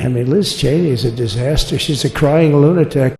I mean, Liz Cheney is a disaster. She's a crying lunatic.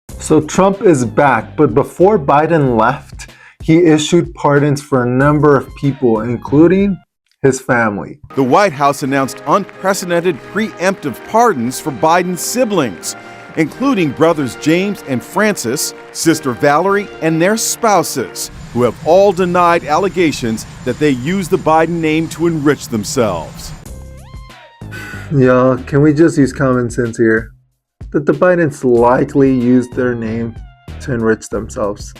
So Trump is back, but before Biden left, he issued pardons for a number of people, including his family. The White House announced unprecedented preemptive pardons for Biden's siblings, including brothers James and Francis, sister Valerie, and their spouses, who have all denied allegations that they used the Biden name to enrich themselves. Y'all, can we just use common sense here? That the Bidens likely used their name to enrich themselves.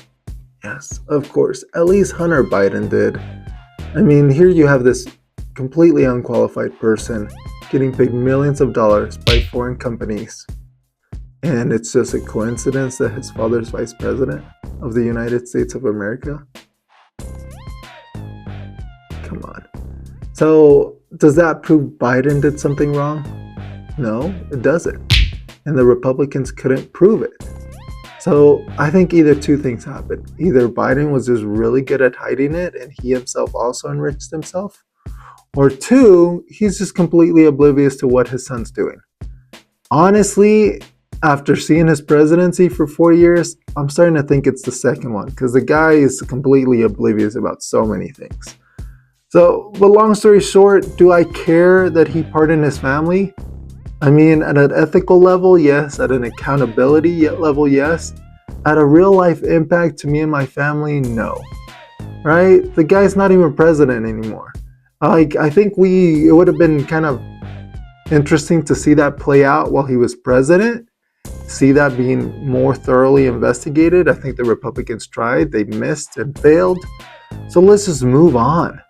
Yes, of course, at least Hunter Biden did. I mean, here you have this completely unqualified person getting paid millions of dollars by foreign companies. And it's just a coincidence that his father's vice president of the United States of America? Come on. So, does that prove Biden did something wrong? No, it doesn't. And the Republicans couldn't prove it. So I think either two things happened. Either Biden was just really good at hiding it and he himself also enriched himself. Or two, he's just completely oblivious to what his son's doing. Honestly, after seeing his presidency for 4 years, I'm starting to think it's the second one because the guy is completely oblivious about so many things. So, but long story short, do I care that he pardoned his family? I mean, at an ethical level, yes. At an accountability level, yes. At a real life impact to me and my family, no. Right? The guy's not even president anymore. I think it would have been kind of interesting to see that play out while he was president. See that being more thoroughly investigated. I think the Republicans tried, they missed and failed. So let's just move on.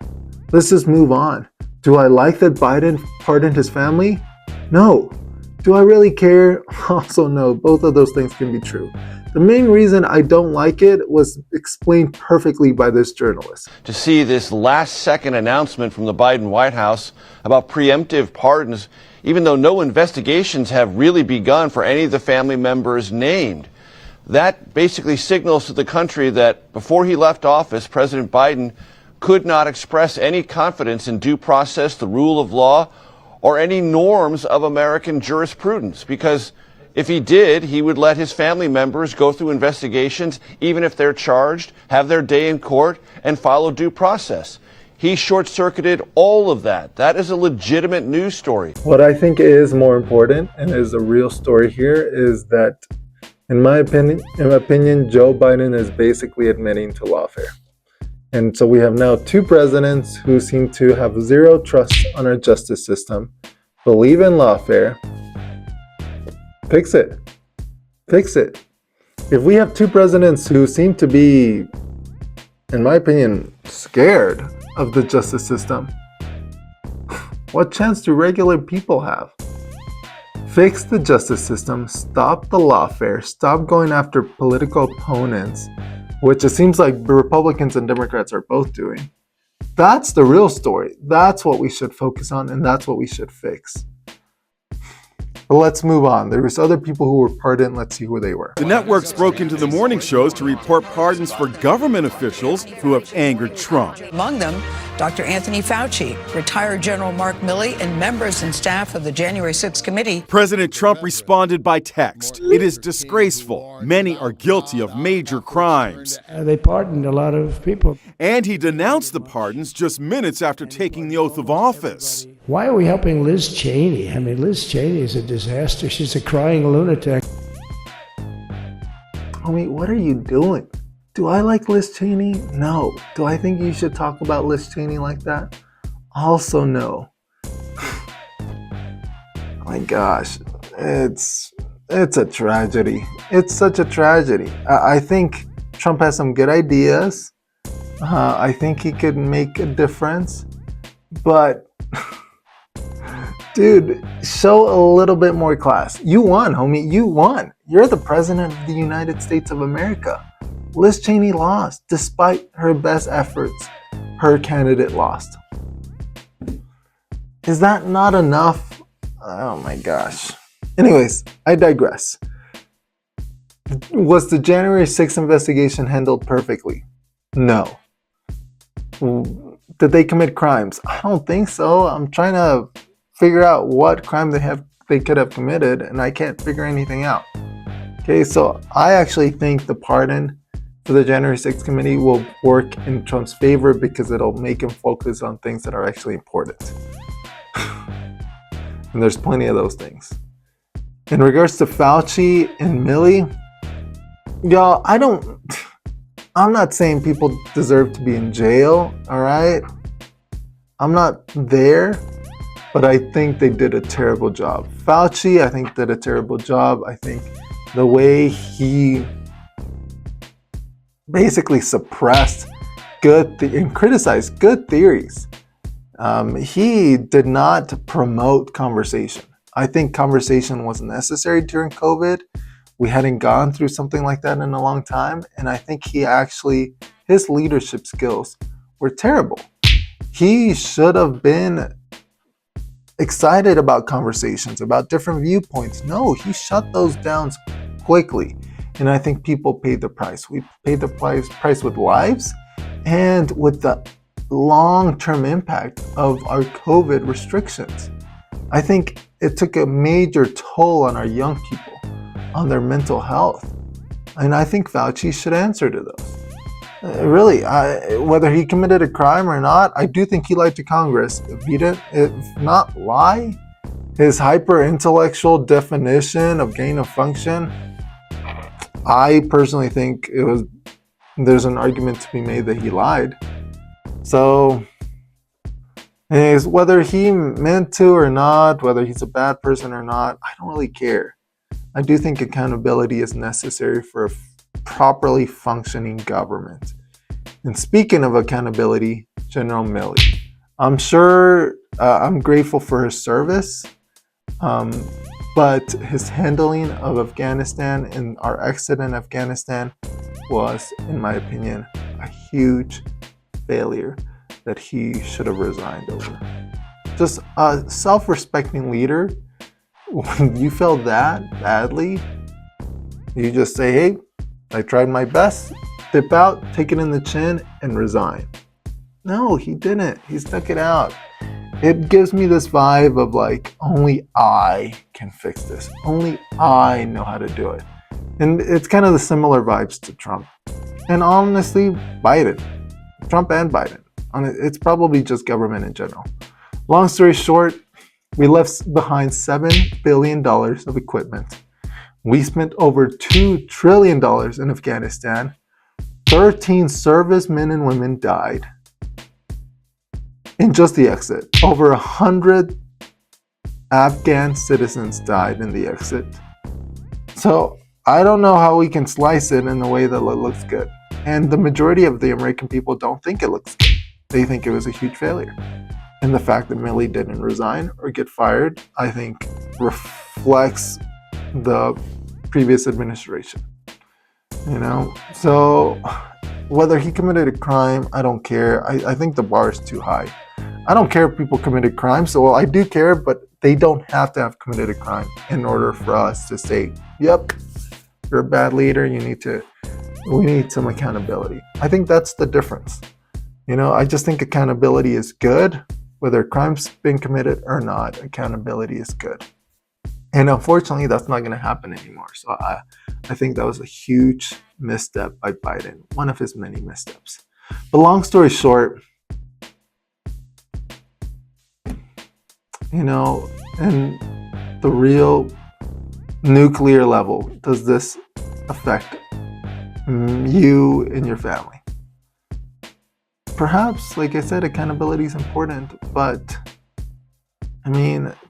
Let's just move on. Do I like that Biden pardoned his family? No. Do I really care? Also no. Both of those things can be true. The main reason I don't like it was explained perfectly by this journalist. To see this last-second announcement from the Biden White House about preemptive pardons, even though no investigations have really begun for any of the family members named. That basically signals to the country that before he left office, President Biden could not express any confidence in due process, the rule of law, or any norms of American jurisprudence, because if he did, he would let his family members go through investigations, even if they're charged, have their day in court, and follow due process. He short-circuited all of that. That is a legitimate news story. What I think is more important and is a real story here is that, in my opinion, Joe Biden is basically admitting to lawfare. And so we have now two presidents who seem to have zero trust on our justice system, believe in lawfare. Fix it. Fix it. If we have two presidents who seem to be, in my opinion, scared of the justice system, what chance do regular people have? Fix the justice system, stop the lawfare, stop going after political opponents, which it seems like the Republicans and Democrats are both doing. That's the real story. That's what we should focus on, and that's what we should fix. But let's move on. There was other people who were pardoned. Let's see who they were. The networks broke into the morning shows to report pardons for government officials who have angered Trump. Among them, Dr. Anthony Fauci, retired General Mark Milley, and members and staff of the January 6th committee. President Trump responded by text. It is disgraceful. Many are guilty of major crimes. They pardoned a lot of people. And he denounced the pardons just minutes after taking the oath of office. Why are we helping Liz Cheney? I mean, Liz Cheney is a disaster. She's a crying lunatic. Homie, what are you doing? Do I like Liz Cheney? No. Do I think you should talk about Liz Cheney like that? Also no. My gosh, it's a tragedy. It's such a tragedy. I think Trump has some good ideas. I think he could make a difference. But dude, show a little bit more class. You won, homie. You won. You're the president of the United States of America. Liz Cheney lost. Despite her best efforts, her candidate lost. Is that not enough? Oh my gosh. Anyways, I digress. Was the January 6th investigation handled perfectly? No. did they commit crimes? I don't think so. I'm trying to figure out what crime they could have committed, and I can't figure anything out. Okay, so I actually think the pardon for the January 6th committee will work in Trump's favor because it'll make him focus on things that are actually important. And there's plenty of those things. In regards to Fauci and Milley, y'all, I'm not saying people deserve to be in jail, all right? I'm not there, but I think they did a terrible job. Fauci, I think, did a terrible job. I think the way he basically suppressed and criticized good theories. He did not promote conversation. I think conversation was necessary during COVID. We hadn't gone through something like that in a long time. And I think his leadership skills were terrible. He should have been excited about conversations, about different viewpoints. No, he shut those down quickly. And I think people paid the price. We paid the price with lives and with the long-term impact of our COVID restrictions. I think it took a major toll on our young people, on their mental health. And I think Fauci should answer to those. Really, whether he committed a crime or not, I do think he lied to Congress. If not lie, his hyper-intellectual definition of gain of function, I personally think there's an argument to be made that he lied. So, anyways, whether he meant to or not, whether he's a bad person or not, I don't really care. I do think accountability is necessary for a properly functioning government. And speaking of accountability, General Milley, I'm sure I'm grateful for his service, but his handling of Afghanistan and our exit in Afghanistan was, in my opinion, a huge failure that he should have resigned over. Just a self-respecting leader, when you fail that badly, you just say, hey, I tried my best, dip out, take it in the chin, and resign. No, he didn't. He stuck it out. It gives me this vibe of like, only I can fix this. Only I know how to do it. And it's kind of the similar vibes to Trump. And honestly, Biden. Trump and Biden. It's probably just government in general. Long story short, we left behind $7 billion of equipment. We spent over $2 trillion in Afghanistan. 13 servicemen and women died in just the exit. Over 100 Afghan citizens died in the exit. So I don't know how we can slice it in a way that it looks good. And the majority of the American people don't think it looks good. They think it was a huge failure. And the fact that Milley didn't resign or get fired, I think, reflects the previous administration. So whether he committed a crime, I don't care. I think the bar is too high. I don't care if people committed crimes. So I do care, but they don't have to have committed a crime in order for us to say, yep, you're a bad leader. We need some accountability. I think that's the difference. I just think accountability is good. Whether a crime's been committed or not, accountability is good. And unfortunately, that's not going to happen anymore. So I think that was a huge misstep by Biden, one of his many missteps. But long story short, and the real nuclear level, does this affect you and your family? Perhaps, like I said, accountability is important, but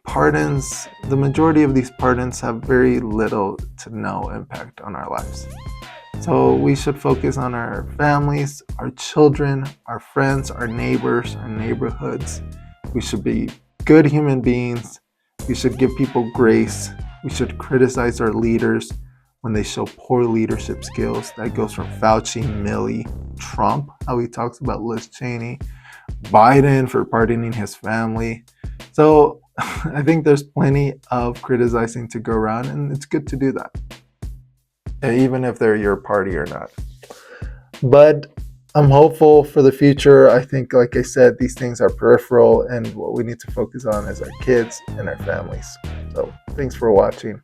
pardons, the majority of these pardons have very little to no impact on our lives. So we should focus on our families, our children, our friends, our neighbors, our neighborhoods. We should be good human beings. We should give people grace. We should criticize our leaders when they show poor leadership skills. That goes from Fauci, Milley, Trump, how he talks about Liz Cheney, Biden for pardoning his family. So I think there's plenty of criticizing to go around, and it's good to do that, even if they're your party or not. But I'm hopeful for the future. I think, like I said, these things are peripheral, and what we need to focus on is our kids and our families. So thanks for watching.